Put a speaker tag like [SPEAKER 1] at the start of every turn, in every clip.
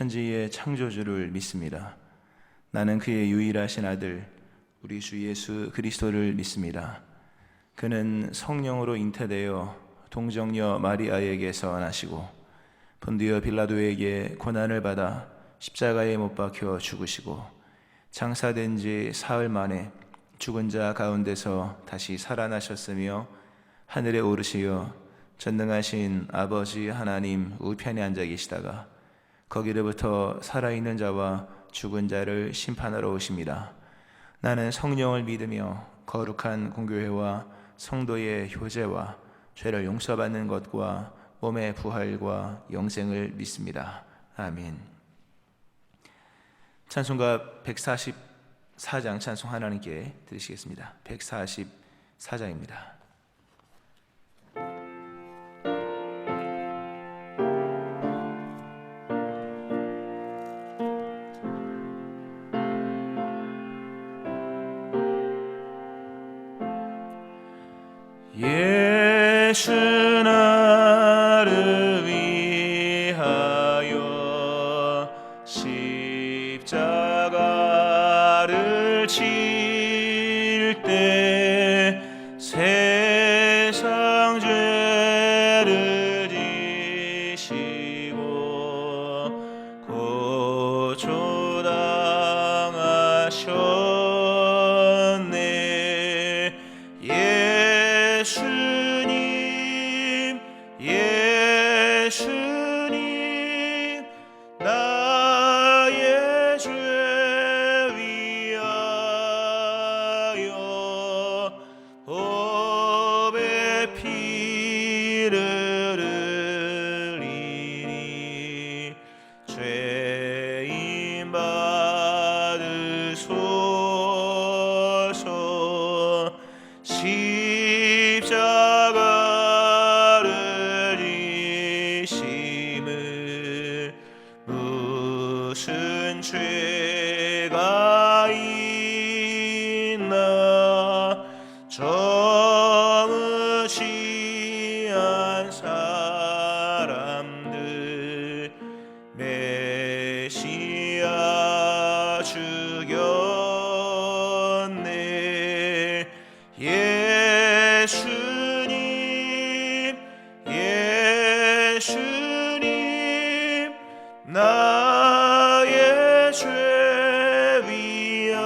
[SPEAKER 1] 천지의 창조주를 믿습니다. 나는 그의 유일하신 아들 우리 주 예수 그리스도를 믿습니다. 그는 성령으로 잉태되어 동정녀 마리아에게서 나시고 본디오 빌라도에게 고난을 받아 십자가에 못 박혀 죽으시고 장사된 지 사흘 만에 죽은 자 가운데서 다시 살아나셨으며 하늘에 오르시어 전능하신 아버지 하나님 우편에 앉아 계시다가 거기로부터 살아있는 자와 죽은 자를 심판하러 오십니다. 나는 성령을 믿으며 거룩한 공교회와 성도의 효제와 죄를 용서받는 것과 몸의 부활과 영생을 믿습니다. 아멘. 찬송가 144장 찬송 하나님께 드리시겠습니다. 144장입니다.
[SPEAKER 2] 예수 나를 위하여 십자가를 칠 때 세상 죄를 지시고 고초당하셨네. 예수님 나의 죄 위하여 법의 피를 흘리니 죄인 받으소서. 십자가를 지심을 무슨 죄가 있나. 저무지한 사람들 메시아 죽였네. 예수님 나의 죄 위하여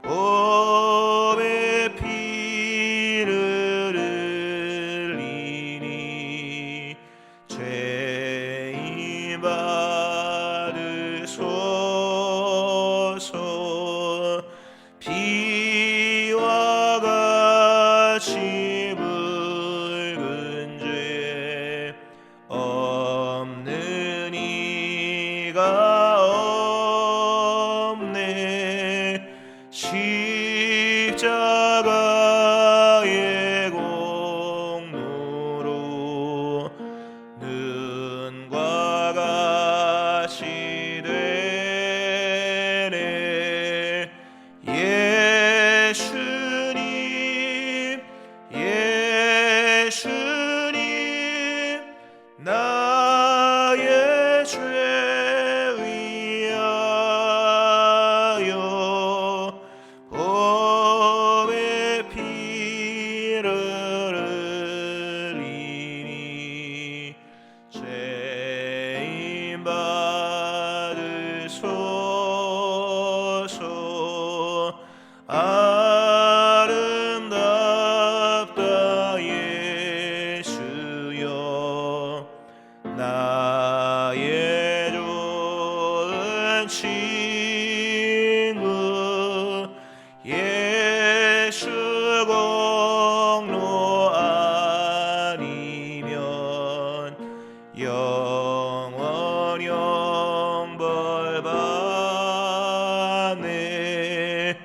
[SPEAKER 2] 법의 피를 흘리니 죄인 받으소서. 비와 같이 붉은 죄 없는 이가 없네. 십자가의 공로로 눈과 같이 되네. 예수님 나의 죄 위하여 법의 피를 흘리니 죄인 받으소서. 아름답다 예수여 나의 좋은 친구. 예수 공로 아니면 영원 영벌 받네.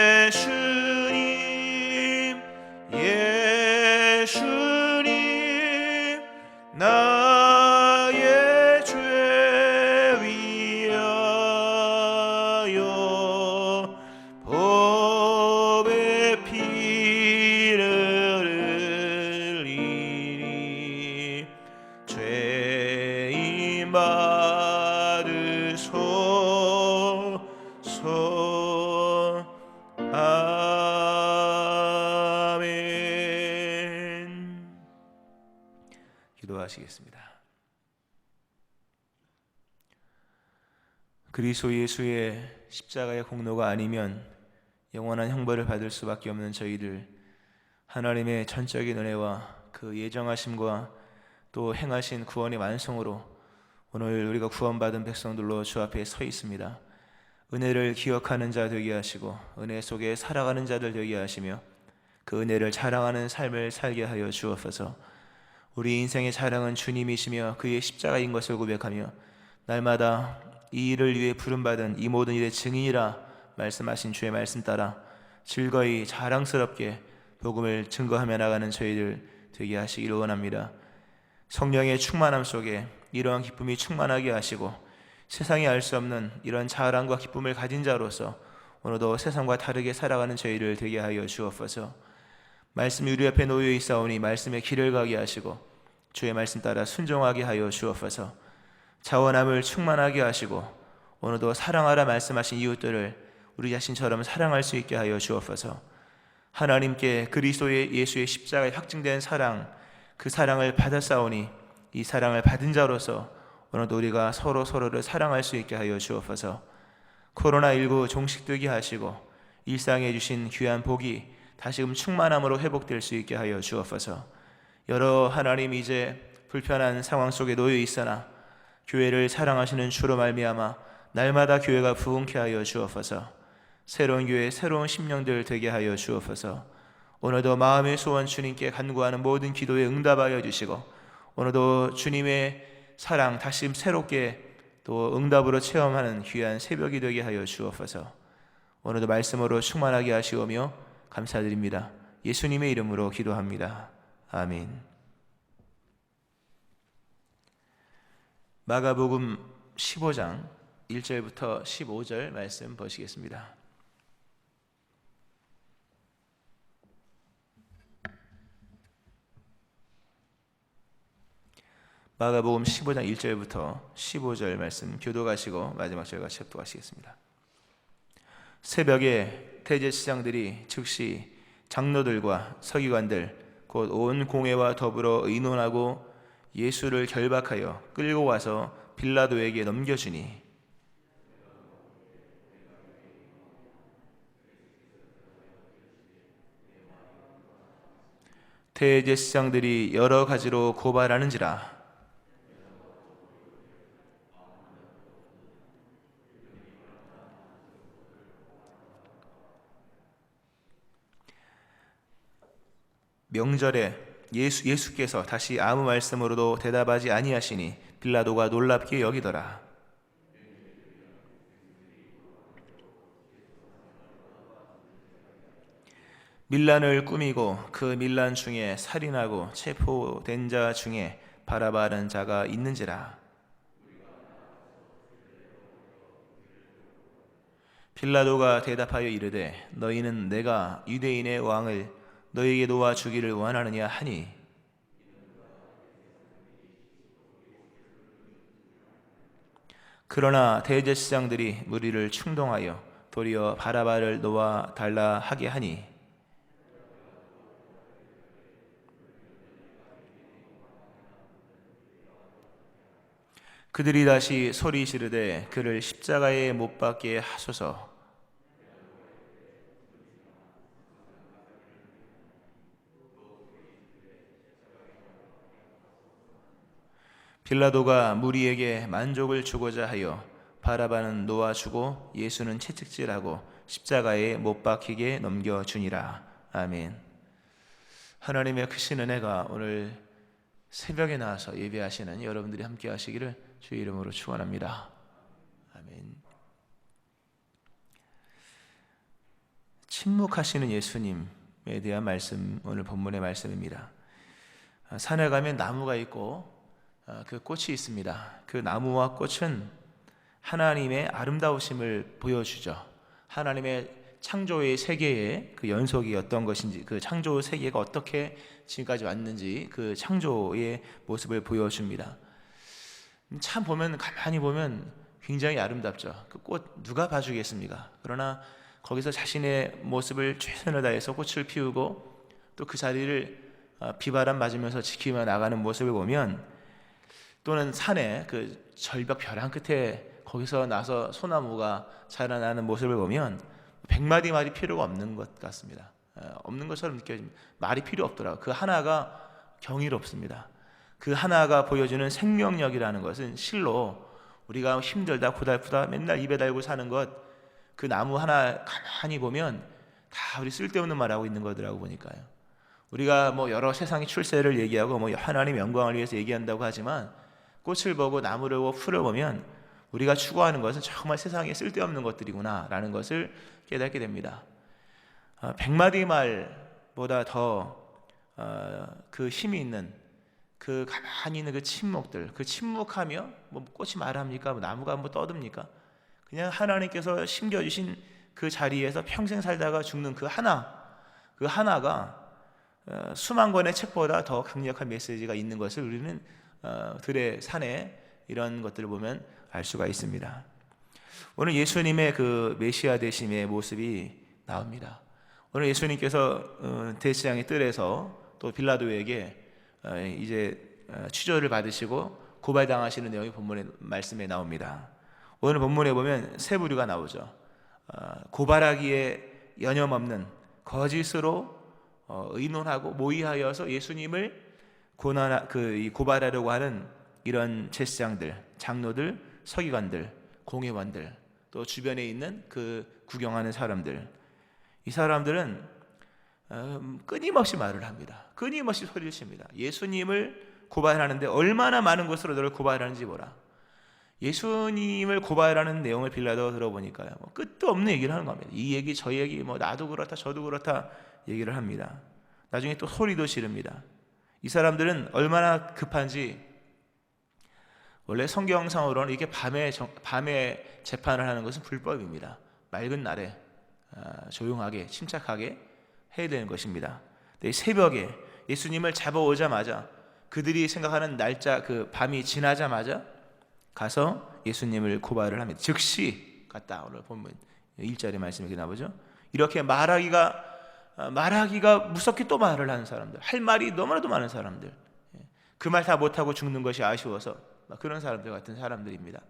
[SPEAKER 2] 예수님 나의 죄 위하여 법의 피를 흘리니 받으소서. 아멘.
[SPEAKER 1] 기도하시겠습니다. 그리스도 예수의 십자가의 공로가 아니면 영원한 형벌을 받을 수밖에 없는 저희들, 하나님의 전적인 은혜와 그 예정하심과 또 행하신 구원의 완성으로 오늘 우리가 구원받은 백성들로 주 앞에 서 있습니다. 은혜를 기억하는 자 되게 하시고 은혜 속에 살아가는 자들 되게 하시며 그 은혜를 자랑하는 삶을 살게 하여 주옵소서. 우리 인생의 자랑은 주님이시며 그의 십자가인 것을 고백하며 날마다 이 일을 위해 부름받은 이 모든 일의 증인이라 말씀하신 주의 말씀 따라 즐거이 자랑스럽게 복음을 증거하며 나가는 저희들 되게 하시기를 원합니다. 성령의 충만함 속에 이러한 기쁨이 충만하게 하시고 세상이 알 수 없는 이런 자랑과 기쁨을 가진 자로서 오늘도 세상과 다르게 살아가는 저희를 되게 하여 주옵소서. 말씀이 우리 앞에 놓여 있사오니 말씀의 길을 가게 하시고 주의 말씀 따라 순종하게 하여 주옵소서. 자원함을 충만하게 하시고 오늘도 사랑하라 말씀하신 이웃들을 우리 자신처럼 사랑할 수 있게 하여 주옵소서. 하나님께 그리스도의 예수의 십자가에 확증된 사랑, 그 사랑을 받았사오니 이 사랑을 받은 자로서 오늘도 우리가 서로를 사랑할 수 있게 하여 주옵소서. 코로나19 종식되게 하시고 일상에 주신 귀한 복이 다시금 충만함으로 회복될 수 있게 하여 주옵소서. 여러 하나님 이제 불편한 상황 속에 놓여 있으나 교회를 사랑하시는 주로 말미암아 날마다 교회가 부흥케 하여 주옵소서. 새로운 교회, 새로운 심령들 되게 하여 주옵소서. 오늘도 마음의 소원 주님께 간구하는 모든 기도에 응답하여 주시고 오늘도 주님의 사랑 다시 새롭게 또 응답으로 체험하는 귀한 새벽이 되게 하여 주옵소서. 오늘도 말씀으로 충만하게 하시오며 감사드립니다. 예수님의 이름으로 기도합니다. 아멘. 마가복음 15장 1절부터 15절 말씀 보시겠습니다. 마가복음 15장 1절부터 15절 말씀 교도가시고 마지막 절과 첩도하시겠습니다. 새벽에 대제사장들이 즉시 장로들과 서기관들 곧 온 공회와 더불어 의논하고 예수를 결박하여 끌고 와서 빌라도에게 넘겨주니 대제사장들이 여러 가지로 고발하는지라 명절에 예수께서 다시 아무 말씀으로도 대답하지 아니하시니 빌라도가 놀랍게 여기더라. 밀란을 꾸미고 그 밀란 중에 살인하고 체포된 자 중에 바라바라는 자가 있는지라. 빌라도가 대답하여 이르되 너희는 내가 유대인의 왕을 너희에게 놓아 주기를 원하느냐 하니 그러나 대제사장들이 무리를 충동하여 도리어 바라바를 놓아 달라 하게 하니 그들이 다시 소리 지르되 그를 십자가에 못 박게 하소서. 빌라도가 무리에게 만족을 주고자 하여 바라바는 놓아주고 예수는 채찍질하고 십자가에 못 박히게 넘겨주니라. 아멘. 하나님의 크신 은혜가 오늘 새벽에 나와서 예배하시는 여러분들이 함께 하시기를 주의 이름으로 축원합니다. 아멘. 침묵하시는 예수님에 대한 말씀, 오늘 본문의 말씀입니다. 산에 가면 나무가 있고 그 꽃이 있습니다. 그 나무와 꽃은 하나님의 아름다우심을 보여주죠. 하나님의 창조의 세계의 그 연속이 어떤 것인지, 그 창조 세계가 어떻게 지금까지 왔는지 그 창조의 모습을 보여줍니다. 참 보면 가만히 보면 굉장히 아름답죠. 그 꽃 누가 봐주겠습니까? 그러나 거기서 자신의 모습을 최선을 다해서 꽃을 피우고 또 그 자리를 비바람 맞으면서 지키며 나가는 모습을 보면, 또는 산에 그 절벽 벼랑 끝에 거기서 나서 소나무가 자라나는 모습을 보면 100마디 말이 필요가 없는 것 같습니다. 없는 것처럼 느껴집니다. 말이 필요 없더라고요. 그 하나가 경이롭습니다. 그 하나가 보여주는 생명력이라는 것은 실로 우리가 힘들다 고달프다 맨날 입에 달고 사는 것, 그 나무 하나 가만히 보면 다 우리 쓸데없는 말하고 있는 거더라고 보니까요. 우리가 뭐 여러 세상의 출세를 얘기하고 뭐 하나님의 영광을 위해서 얘기한다고 하지만, 꽃을 보고 나무를 보고 풀을 보면 우리가 추구하는 것은 정말 세상에 쓸데없는 것들이구나 라는 것을 깨닫게 됩니다. 100마디 말보다 더 그 힘이 있는, 그 가만히 있는 그 침묵들, 그 침묵하며 뭐 꽃이 말합니까? 뭐 나무가 뭐 떠듭니까? 그냥 하나님께서 심겨주신 그 자리에서 평생 살다가 죽는 그 하나가 수만 권의 책보다 더 강력한 메시지가 있는 것을 우리는 들의 산에 이런 것들을 보면 알 수가 있습니다. 오늘 예수님의 그 메시아 되심의 모습이 나옵니다. 오늘 예수님께서 대제사장의 뜰에서 또 빌라도에게 이제 취조를 받으시고 고발당하시는 내용이 본문의 말씀에 나옵니다. 오늘 본문에 보면 세 부류가 나오죠. 고발하기에 여념없는 거짓으로 의논하고 모의하여서 예수님을 고발하려고 하는 이런 제사장들, 장로들, 서기관들, 공회관들, 또 주변에 있는 그 구경하는 사람들, 이 사람들은 끊임없이 말을 합니다. 끊임없이 소리를 칩니다. 예수님을 고발하는데 얼마나 많은 것으로 너를 고발하는지 보라. 예수님을 고발하는 내용을 빌라도가 들어보니까요, 뭐 끝도 없는 얘기를 하는 겁니다. 이 얘기 저 얘기, 뭐 나도 그렇다 저도 그렇다 얘기를 합니다. 나중에 또 소리도 지릅니다. 이 사람들은 얼마나 급한지, 원래 성경상으로는 이렇게 밤에 재판을 하는 것은 불법입니다. 맑은 날에 조용하게 침착하게 해야 되는 것입니다. 새벽에 예수님을 잡아오자마자, 그들이 생각하는 날짜 그 밤이 지나자마자 가서 예수님을 고발을 합니다. 즉시 갔다. 오늘 본문 1절의 말씀이 이렇게 나오죠. 이렇게 말하기가 무섭게 또 말을 하는 사람들, 할 말이 너무나도 많은 사람들, 그 말 다 못하고 죽는 것이 아쉬워서 그런 사람들 같은 사람들입니다.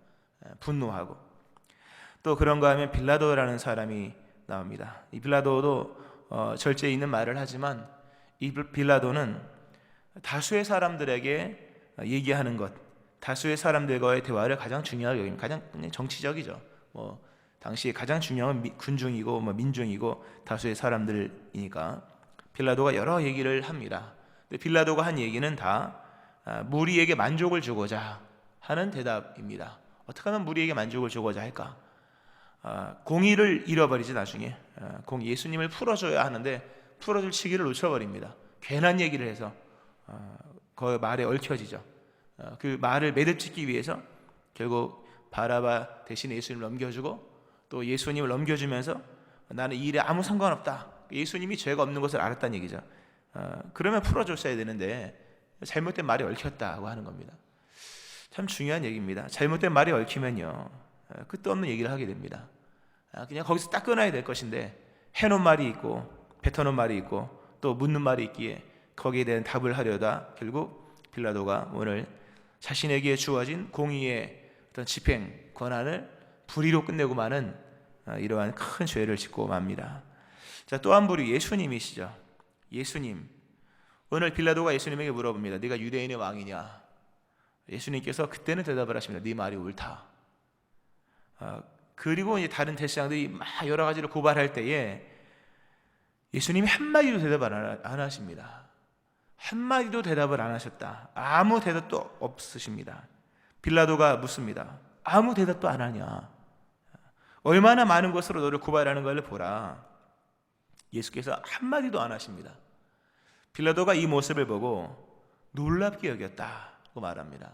[SPEAKER 1] 분노하고. 또 그런가 하면 빌라도라는 사람이 나옵니다. 이 빌라도도 절제 있는 말을 하지만, 이 빌라도는 다수의 사람들에게 얘기하는 것, 다수의 사람들과의 대화를 가장 중요하게 여깁니다. 가장 정치적이죠. 뭐 당시에 가장 중요한 군중이고 뭐 민중이고 다수의 사람들이니까 빌라도가 여러 얘기를 합니다. 근데 빌라도가 한 얘기는 다 무리에게 만족을 주고자 하는 대답입니다. 어떻게 하면 무리에게 만족을 주고자 할까? 공의를 잃어버리지. 나중에 예수님을 풀어줘야 하는데 풀어줄 시기를 놓쳐버립니다. 괜한 얘기를 해서 그 말에 얽혀지죠. 그 말을 매듭짓기 위해서 결국 바라바 대신에 예수님을 넘겨주고, 또 예수님을 넘겨주면서 나는 이 일에 아무 상관없다, 예수님이 죄가 없는 것을 알았다는 얘기죠. 그러면 풀어줬어야 되는데 잘못된 말이 얽혔다고 하는 겁니다. 참 중요한 얘기입니다. 잘못된 말이 얽히면요, 끝도 없는 얘기를 하게 됩니다. 그냥 거기서 딱 끊어야 될 것인데 해놓은 말이 있고 뱉어놓은 말이 있고 또 묻는 말이 있기에 거기에 대한 답을 하려다 결국 빌라도가 오늘 자신에게 주어진 공의의 어떤 집행 권한을 불의로 끝내고 마는 이러한 큰 죄를 짓고 맙니다. 자, 또 한 부류 예수님이시죠. 예수님. 오늘 빌라도가 예수님에게 물어봅니다. 네가 유대인의 왕이냐? 예수님께서 그때는 대답을 하십니다. 네 말이 옳다. 그리고 이제 다른 대제사장들이 막 여러 가지를 고발할 때에 예수님이 한마디도 대답을 안 하십니다. 한마디도 대답을 안 하셨다. 아무 대답도 없으십니다. 빌라도가 묻습니다. 아무 대답도 안 하냐? 얼마나 많은 것으로 너를 고발하는 걸 보라. 예수께서 한마디도 안 하십니다. 빌라도가 이 모습을 보고 놀랍게 여겼다고 말합니다.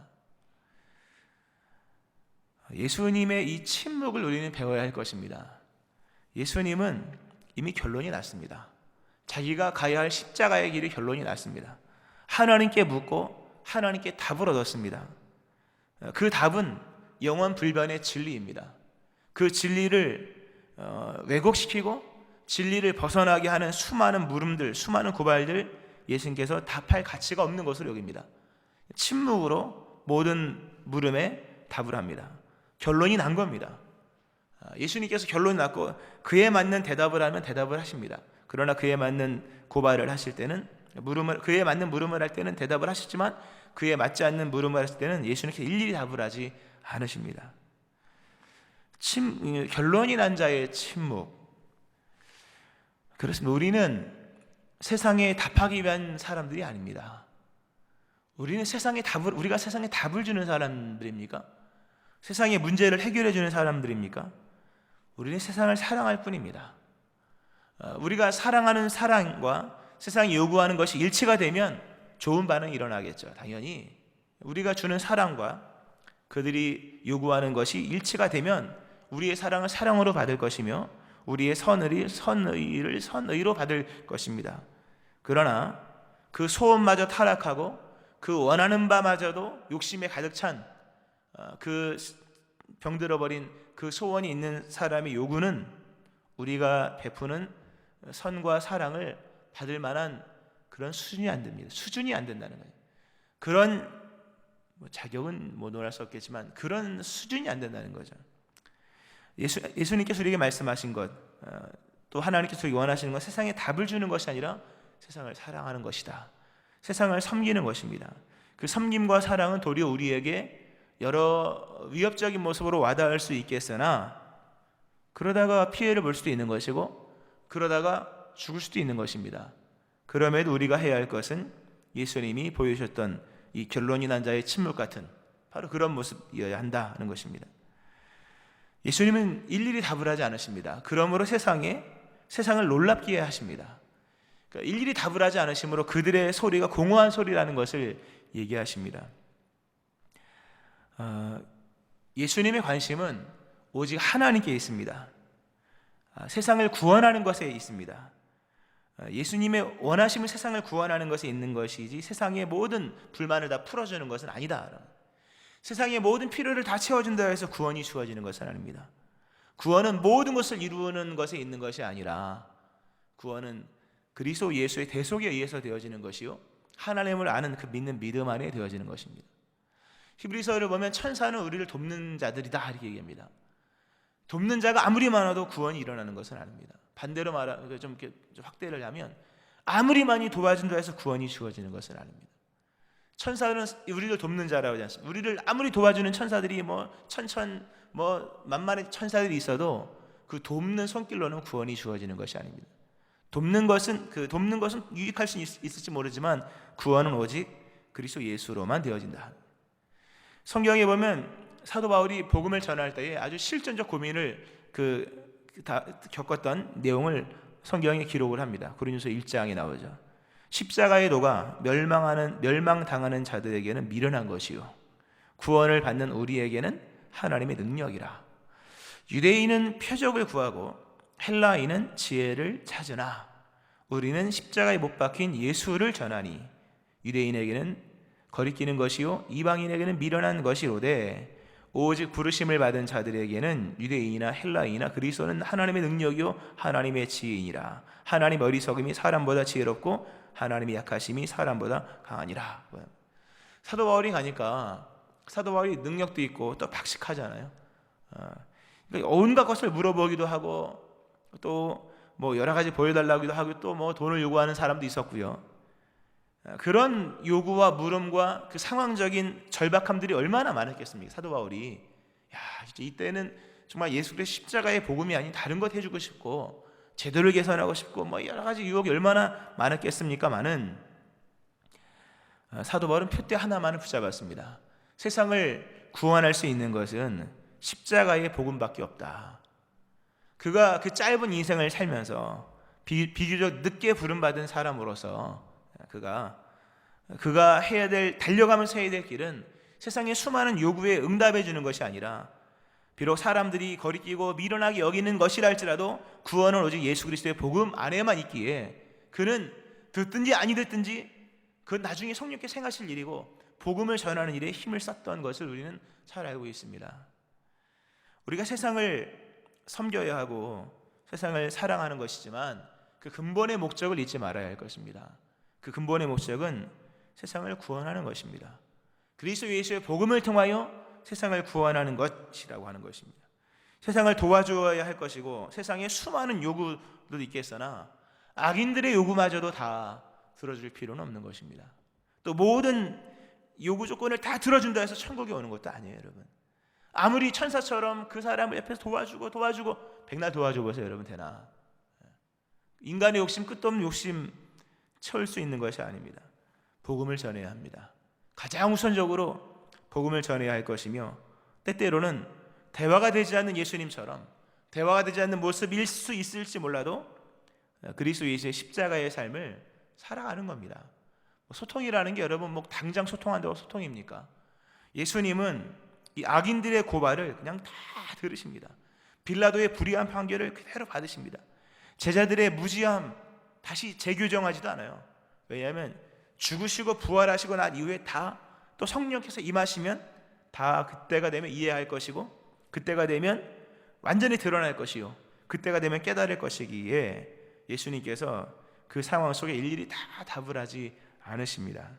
[SPEAKER 1] 예수님의 이 침묵을 우리는 배워야 할 것입니다. 예수님은 이미 결론이 났습니다. 자기가 가야 할 십자가의 길이 결론이 났습니다. 하나님께 묻고 하나님께 답을 얻었습니다. 그 답은 영원 불변의 진리입니다. 그 진리를 왜곡시키고 진리를 벗어나게 하는 수많은 물음들, 수많은 고발들 예수님께서 답할 가치가 없는 것으로 여깁니다. 침묵으로 모든 물음에 답을 합니다. 결론이 난 겁니다. 예수님께서 결론이 났고 그에 맞는 대답을 하면 대답을 하십니다. 그러나 그에 맞는 고발을 하실 때는 그에 맞는 물음을 할 때는 대답을 하시지만 그에 맞지 않는 물음을 하실 때는 예수님께서 일일이 답을 하지 않으십니다. 결론이 난 자의 침묵. 그렇습니다. 우리는 세상에 답하기 위한 사람들이 아닙니다. 우리가 세상에 답을 주는 사람들입니까? 세상의 문제를 해결해 주는 사람들입니까? 우리는 세상을 사랑할 뿐입니다. 우리가 사랑하는 사랑과 세상이 요구하는 것이 일치가 되면 좋은 반응이 일어나겠죠. 당연히 우리가 주는 사랑과 그들이 요구하는 것이 일치가 되면 우리의 사랑을 사랑으로 받을 것이며 우리의 선의를 선의로 받을 것입니다. 그러나 그 소원마저 타락하고 그 원하는 바마저도 욕심에 가득 찬 그 병들어버린 그 소원이 있는 사람의 요구는 우리가 베푸는 선과 사랑을 받을 만한 그런 수준이 안 됩니다. 수준이 안 된다는 거예요. 그런 자격은 논할 수 없겠지만 그런 수준이 안 된다는 거죠. 예수님께서 우리에게 말씀하신 것, 또 하나님께서 우리에게 원하시는 것, 세상에 답을 주는 것이 아니라 세상을 사랑하는 것이다. 세상을 섬기는 것입니다. 그 섬김과 사랑은 도리어 우리에게 여러 위협적인 모습으로 와닿을 수 있겠으나 그러다가 피해를 볼 수도 있는 것이고 그러다가 죽을 수도 있는 것입니다. 그럼에도 우리가 해야 할 것은 예수님이 보여주셨던 이 결론이 난 자의 침묵 같은 바로 그런 모습이어야 한다는 것입니다. 예수님은 일일이 답을 하지 않으십니다. 그러므로 세상을 놀랍게 하십니다. 그러니까 일일이 답을 하지 않으심으로 그들의 소리가 공허한 소리라는 것을 얘기하십니다. 예수님의 관심은 오직 하나님께 있습니다. 세상을 구원하는 것에 있습니다. 예수님의 원하심은 세상을 구원하는 것에 있는 것이지 세상의 모든 불만을 다 풀어주는 것은 아니다. 세상의 모든 필요를 다 채워준다 해서 구원이 주어지는 것은 아닙니다. 구원은 모든 것을 이루는 것에 있는 것이 아니라 구원은 그리스도 예수의 대속에 의해서 되어지는 것이요 하나님을 아는 그 믿는 믿음 안에 되어지는 것입니다. 히브리서를 보면 천사는 우리를 돕는 자들이다 이렇게 얘기합니다. 돕는 자가 아무리 많아도 구원이 일어나는 것은 아닙니다. 반대로 좀 확대를 하면 아무리 많이 도와준다 해서 구원이 주어지는 것은 아닙니다. 천사는 우리를 돕는 자라고 하지 않습니다. 우리를 아무리 도와주는 천사들이 만만의 천사들이 있어도 그 돕는 손길로는 구원이 주어지는 것이 아닙니다. 돕는 것은 유익할 수 있을지 모르지만 구원은 오직 그리스도 예수로만 되어진다. 성경에 보면 사도 바울이 복음을 전할 때에 아주 실존적 고민을 겪었던 내용을 성경에 기록을 합니다. 고린도서 1장에 나오죠. 십자가의 도가 멸망당하는 자들에게는 미련한 것이요 구원을 받는 우리에게는 하나님의 능력이라. 유대인은 표적을 구하고 헬라인은 지혜를 찾으나 우리는 십자가에 못 박힌 예수를 전하니 유대인에게는 거리끼는 것이요 이방인에게는 미련한 것이로되 오직 부르심을 받은 자들에게는 유대인이나 헬라인이나 그리스도는 하나님의 능력이요 하나님의 지혜이니라. 하나님 어리석음이 사람보다 지혜롭고 하나님의 약하심이 사람보다 강하니라. 사도 바울이 가니까 사도 바울이 능력도 있고 또 박식하잖아요. 그러니까 온갖 것을 물어보기도 하고 또 여러 가지 보여달라고도 하고 또 돈을 요구하는 사람도 있었고요. 그런 요구와 물음과 그 상황적인 절박함들이 얼마나 많았겠습니까? 사도 바울이 진짜 이때는 정말 예수 그리스도 십자가의 복음이 아닌 다른 것 해주고 싶고 제도를 개선하고 싶고 여러 가지 유혹이 얼마나 많았겠습니까마는 사도 바울은 표대 하나만을 붙잡았습니다. 세상을 구원할 수 있는 것은 십자가의 복음밖에 없다. 그가 그 짧은 인생을 살면서 비교적 늦게 부름받은 사람으로서 그가 달려가면서 해야 될 길은 세상의 수많은 요구에 응답해 주는 것이 아니라 비록 사람들이 거리끼고 미련하게 여기는 것이라 할지라도 구원은 오직 예수 그리스도의 복음 안에만 있기에 그는 듣든지 아니 듣든지 그건 나중에 성령께 생하실 일이고 복음을 전하는 일에 힘을 썼던 것을 우리는 잘 알고 있습니다. 우리가 세상을 섬겨야 하고 세상을 사랑하는 것이지만 그 근본의 목적을 잊지 말아야 할 것입니다. 그 근본의 목적은 세상을 구원하는 것입니다. 그리스도 예수의 복음을 통하여 세상을 구원하는 것이라고 하는 것입니다. 세상을 도와주어야 할 것이고 세상에 수많은 요구도 있겠으나 악인들의 요구마저도 다 들어줄 필요는 없는 것입니다. 또 모든 요구 조건을 다 들어준다 해서 천국에 오는 것도 아니에요, 여러분. 아무리 천사처럼 그 사람을 옆에서 도와주고 백날 도와줘 보세요, 여러분. 되나? 인간의 욕심, 끝도 없는 욕심 채울 수 있는 것이 아닙니다. 복음을 전해야 합니다. 가장 우선적으로 복음을 전해야 할 것이며 때때로는 대화가 되지 않는 예수님처럼 대화가 되지 않는 모습일 수 있을지 몰라도 그리스도 예수의 십자가의 삶을 살아가는 겁니다. 소통이라는 게 여러분 뭐 당장 소통한다고 소통입니까? 예수님은 이 악인들의 고발을 그냥 다 들으십니다. 빌라도의 불의한 판결을 그대로 받으십니다. 제자들의 무지함 다시 재교정하지도 않아요. 왜냐하면 죽으시고 부활하시고 난 이후에 다 또 성령께서 임하시면 다 그때가 되면 이해할 것이고 그때가 되면 완전히 드러날 것이요 그때가 되면 깨달을 것이기에 예수님께서 그 상황 속에 일일이 다 답을 하지 않으십니다.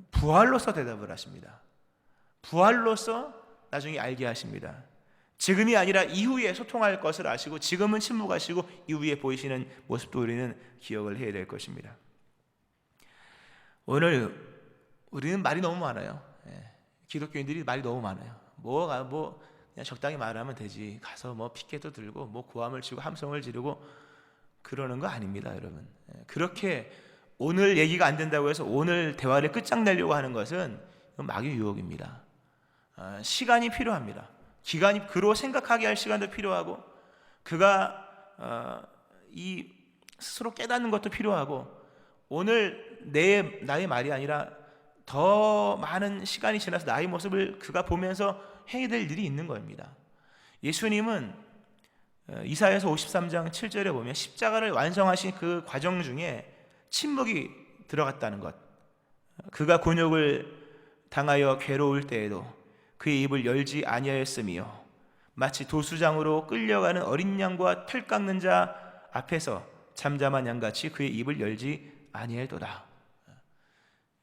[SPEAKER 1] 부활로서 대답을 하십니다. 부활로서 나중에 알게 하십니다. 지금이 아니라 이후에 소통할 것을 아시고 지금은 침묵하시고 이후에 보이시는 모습도 우리는 기억을 해야 될 것입니다. 오늘 우리는 말이 너무 많아요. 기독교인들이 말이 너무 많아요. 그냥 적당히 말하면 되지. 가서 뭐 피켓도 들고 뭐 고함을 치고 함성을 지르고 그러는 거 아닙니다, 여러분. 그렇게 오늘 얘기가 안 된다고 해서 오늘 대화를 끝장내려고 하는 것은 마귀의 유혹입니다. 시간이 필요합니다. 기간이 그로 생각하게 할 시간도 필요하고 그가 이 스스로 깨닫는 것도 필요하고 오늘 나의 말이 아니라 더 많은 시간이 지나서 나의 모습을 그가 보면서 해야 될 일이 있는 겁니다. 예수님은 이사야서 53장 7절에 보면 십자가를 완성하신 그 과정 중에 침묵이 들어갔다는 것, 그가 곤욕을 당하여 괴로울 때에도 그의 입을 열지 아니하였으며 마치 도수장으로 끌려가는 어린 양과 털 깎는 자 앞에서 잠잠한 양같이 그의 입을 열지 아니하였도다.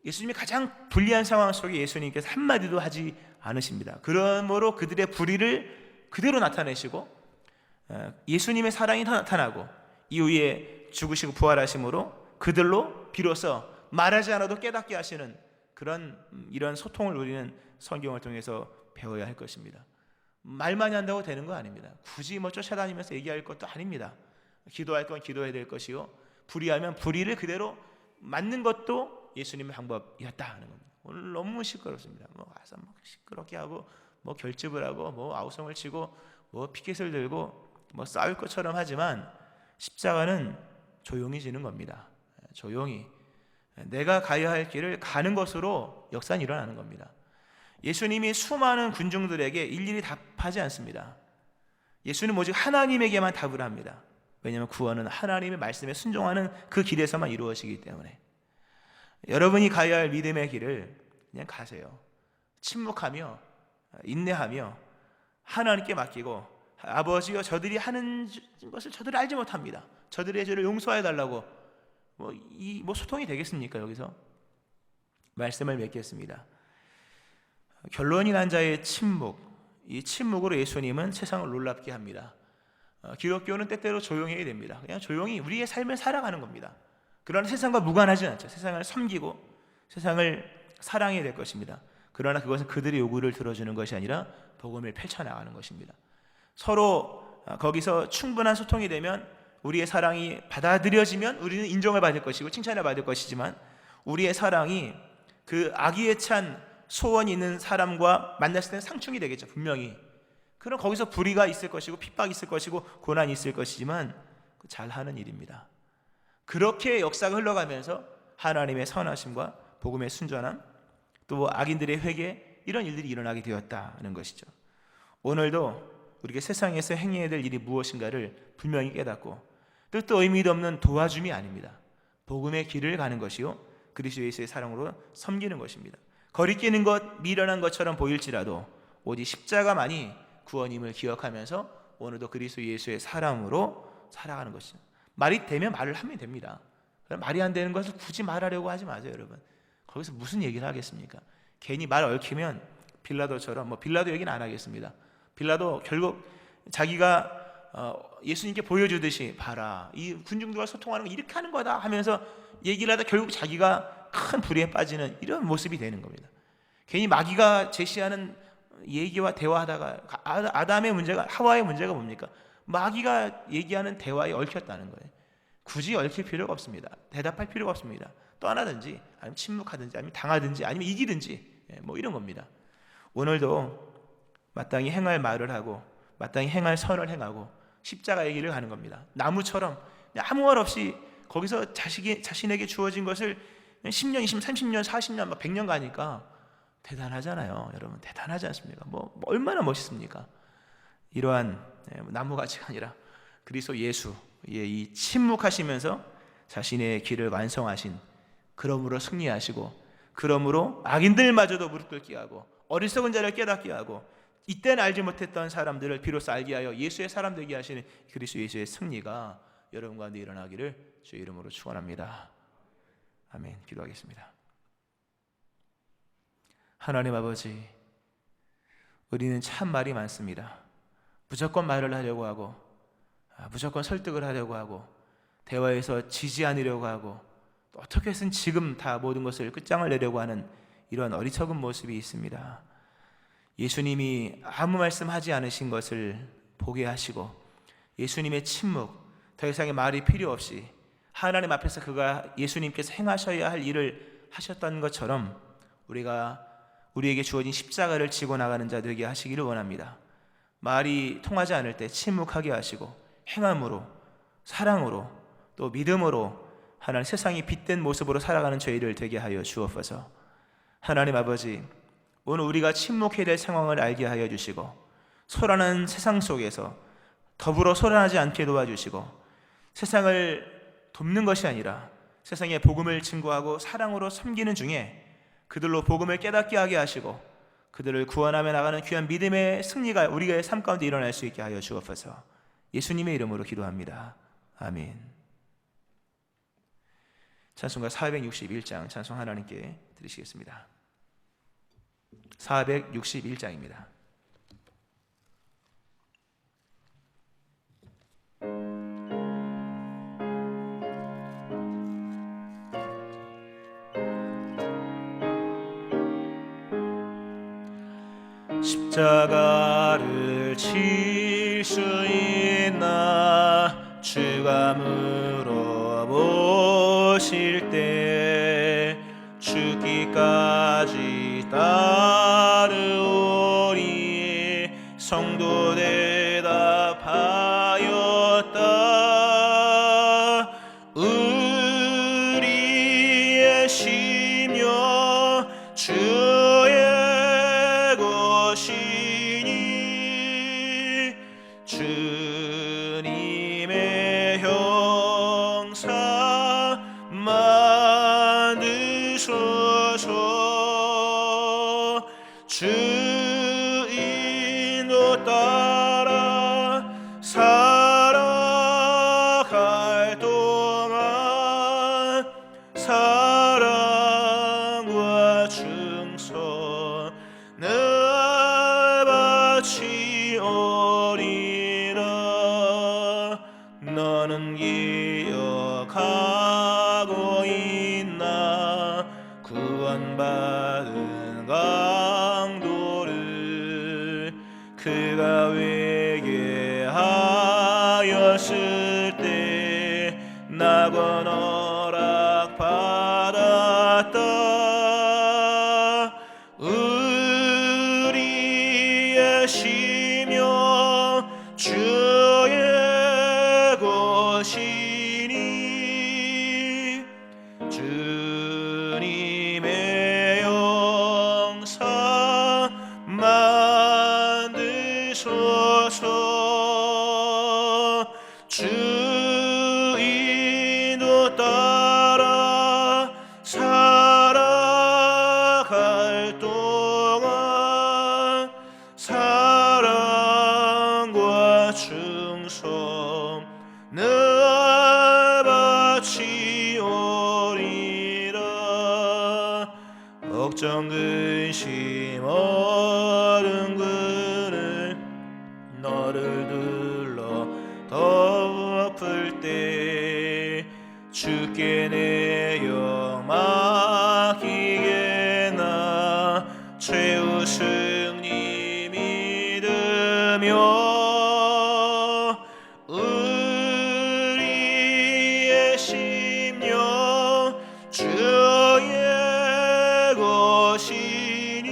[SPEAKER 1] 예수님이 가장 불리한 상황 속에 예수님께서 한마디도 하지 않으십니다. 그러므로 그들의 불의를 그대로 나타내시고 예수님의 사랑이 더 나타나고 이후에 죽으시고 부활하심으로 그들로 비로소 말하지 않아도 깨닫게 하시는 이런 소통을 우리는 성경을 통해서 배워야 할 것입니다. 말만 한다고 되는 거 아닙니다. 굳이 뭐 쫓아다니면서 얘기할 것도 아닙니다. 기도할 건 기도해야 될 것이요 불의하면 불의를 그대로 맞는 것도 예수님의 방법이었다 하는 겁니다. 오늘 너무 시끄럽습니다. 가서 시끄럽게 하고 결집을 하고 아우성을 치고 피켓을 들고 싸울 것처럼 하지만 십자가는 조용히 지는 겁니다. 조용히 내가 가야 할 길을 가는 것으로 역사는 일어나는 겁니다. 예수님이 수많은 군중들에게 일일이 답하지 않습니다. 예수는 오직 하나님에게만 답을 합니다. 왜냐하면 구원은 하나님의 말씀에 순종하는 그 길에서만 이루어지기 때문에 여러분이 가야 할 믿음의 길을 그냥 가세요. 침묵하며 인내하며 하나님께 맡기고 아버지여 저들이 하는 것을 저들이 알지 못합니다. 저들의 죄를 용서해 달라고 소통이 되겠습니까? 여기서 말씀을 맺겠습니다. 결론이 난 자의 침묵, 이 침묵으로 예수님은 세상을 놀랍게 합니다. 기독교는 때때로 조용해야 됩니다. 그냥 조용히 우리의 삶을 살아가는 겁니다. 그러나 세상과 무관하지 않죠. 세상을 섬기고 세상을 사랑해야 될 것입니다. 그러나 그것은 그들의 요구를 들어주는 것이 아니라 복음을 펼쳐나가는 것입니다. 서로 거기서 충분한 소통이 되면 우리의 사랑이 받아들여지면 우리는 인정을 받을 것이고 칭찬을 받을 것이지만 우리의 사랑이 그 악의에 찬 소원이 있는 사람과 만났을 때는 상충이 되겠죠. 분명히. 그럼 거기서 불의가 있을 것이고 핍박이 있을 것이고 고난이 있을 것이지만 잘하는 일입니다. 그렇게 역사가 흘러가면서 하나님의 선하심과 복음의 순전함 또 악인들의 회개 이런 일들이 일어나게 되었다는 것이죠. 오늘도 우리가 세상에서 행해야 될 일이 무엇인가를 분명히 깨닫고 뜻도 의미도 없는 도와줌이 아닙니다. 복음의 길을 가는 것이요 그리스도 예수의 사랑으로 섬기는 것입니다. 거리끼는 것, 미련한 것처럼 보일지라도 오직 십자가만이 구원임을 기억하면서 오늘도 그리스도 예수의 사랑으로 살아가는 것입니다. 말이 되면 말을 하면 됩니다. 말이 안 되는 것을 굳이 말하려고 하지 마세요, 여러분. 거기서 무슨 얘기를 하겠습니까? 괜히 말 얽히면 빌라도처럼, 빌라도 얘기는 안 하겠습니다. 빌라도 결국 자기가 예수님께 보여주듯이 봐라, 이 군중들과 소통하는 거 이렇게 하는 거다 하면서 얘기를 하다 결국 자기가 큰 불의에 빠지는 이런 모습이 되는 겁니다. 괜히 마귀가 제시하는 얘기와 대화하다가 아담의 문제가, 하와의 문제가 뭡니까? 마귀가 얘기하는 대화에 얽혔다는 거예요. 굳이 얽힐 필요가 없습니다. 대답할 필요가 없습니다. 떠나든지 아니면 침묵하든지 아니면 당하든지 아니면 이기든지 이런 겁니다. 오늘도 마땅히 행할 말을 하고 마땅히 행할 선을 행하고 십자가 얘기를 가는 겁니다. 나무처럼 아무 말 없이 거기서 자신에게 주어진 것을 10년, 20년, 30년, 40년, 100년 가니까 대단하잖아요. 여러분, 대단하지 않습니까? 얼마나 멋있습니까? 이러한 나무가지가 아니라 그리스도 예수의 이 침묵하시면서 자신의 길을 완성하신, 그러므로 승리하시고, 그러므로 악인들마저도 무릎 꿇게 하고 어리석은 자를 깨닫게 하고 이때는 알지 못했던 사람들을 비로소 알게 하여 예수의 사람 되게 하시는 그리스도 예수의 승리가 여러분 가운데 일어나기를 주의 이름으로 축원합니다. 아멘. 기도하겠습니다. 하나님 아버지, 우리는 참 말이 많습니다. 무조건 말을 하려고 하고 무조건 설득을 하려고 하고 대화에서 지지 않으려고 하고 또 어떻게 해서든 지금 다 모든 것을 끝장을 내려고 하는 이러한 어리석은 모습이 있습니다. 예수님이 아무 말씀하지 않으신 것을 보게 하시고 예수님의 침묵, 더 이상의 말이 필요 없이 하나님 앞에서 그가 예수님께서 행하셔야 할 일을 하셨던 것처럼 우리에게 주어진 십자가를 지고 나가는 자 되게 하시기를 원합니다. 말이 통하지 않을 때 침묵하게 하시고 행함으로, 사랑으로, 또 믿음으로 하나님 세상이 빛된 모습으로 살아가는 저희를 되게 하여 주옵소서. 하나님 아버지, 오늘 우리가 침묵해야 될 상황을 알게 하여 주시고 소란한 세상 속에서 더불어 소란하지 않게 도와주시고 세상을 돕는 것이 아니라 세상에 복음을 증거하고 사랑으로 섬기는 중에 그들로 복음을 깨닫게 하게 하시고 그들을 구원하며 나가는 귀한 믿음의 승리가 우리의 삶 가운데 일어날 수 있게 하여 주옵소서. 예수님의 이름으로 기도합니다. 아멘. 찬송가 461장 찬송 하나님께 드리시겠습니다. 461장입니다. 십자가를 칠 수 있나 주가 물어보실 때 죽기까지 따르오리 성도 대답하였다. 우리의 심령 주의 것이니 주님의 형상 만드소서. 주인도 따라 살아갈 동안 사랑과 충성을 바치오리라. 너는 기억하고 있나 구원받은 강도를 그가 회개하였을 때 낙원 허락받았다. 우리의 심령 주의 것이니 주님의 영상 만드소서. 주인도 따라 걱정 근심 어른 그늘 너를 둘러 덮을 때 주께 내 영 맡기겠나 최후 승리 믿으며 우리의 심령 주의 것이니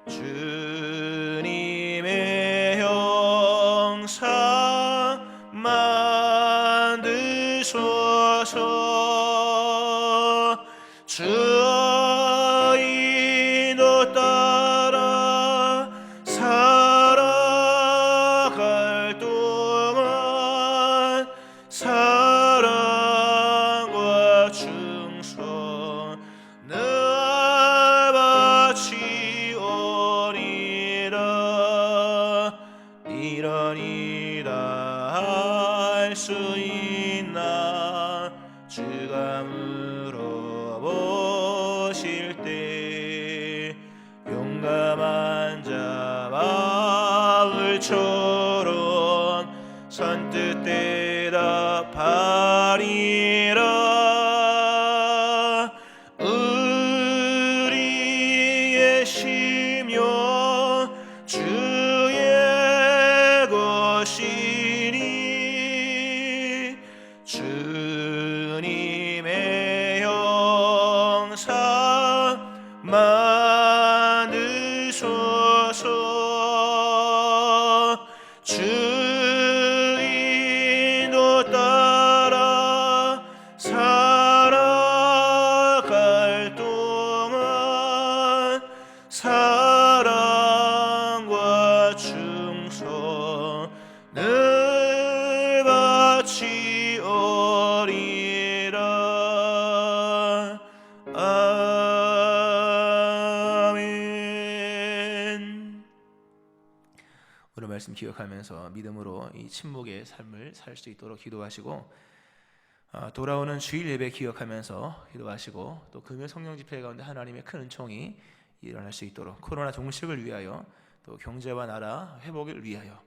[SPEAKER 1] 주님의 형상 만드소서 주의 인도 따라 살아갈 동안 사랑과 충성 늘 바치오리라 이러니라 할 수 있나 주가 물어보실 때 용감한 자 바울처럼 선뜻 대답하리라 우리의 심령 주의 것이니 주님의 형상 만드소서 주인도 따라 살아갈 동안 사랑과 충성 늘 바치오리라 아멘. 오늘 말씀 기억하면서 믿음으로 이 침묵의 삶을 살 수 있도록 기도하시고 돌아오는 주일 예배 기억하면서 기도하시고 또 금요 성령 집회 가운데 하나님의 큰 은총이 일어날 수 있도록 코로나 종식을 위하여 또 경제와 나라 회복을 위하여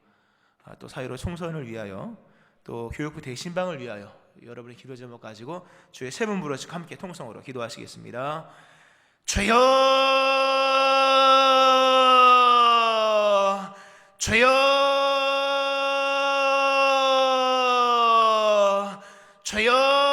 [SPEAKER 1] 또 사회로 총선을 위하여 또 교육부 대신방을 위하여 여러분의 기도 제목 가지고 주의 세 분 부르시고 함께 통성으로 기도하시겠습니다. 주여 주여 주여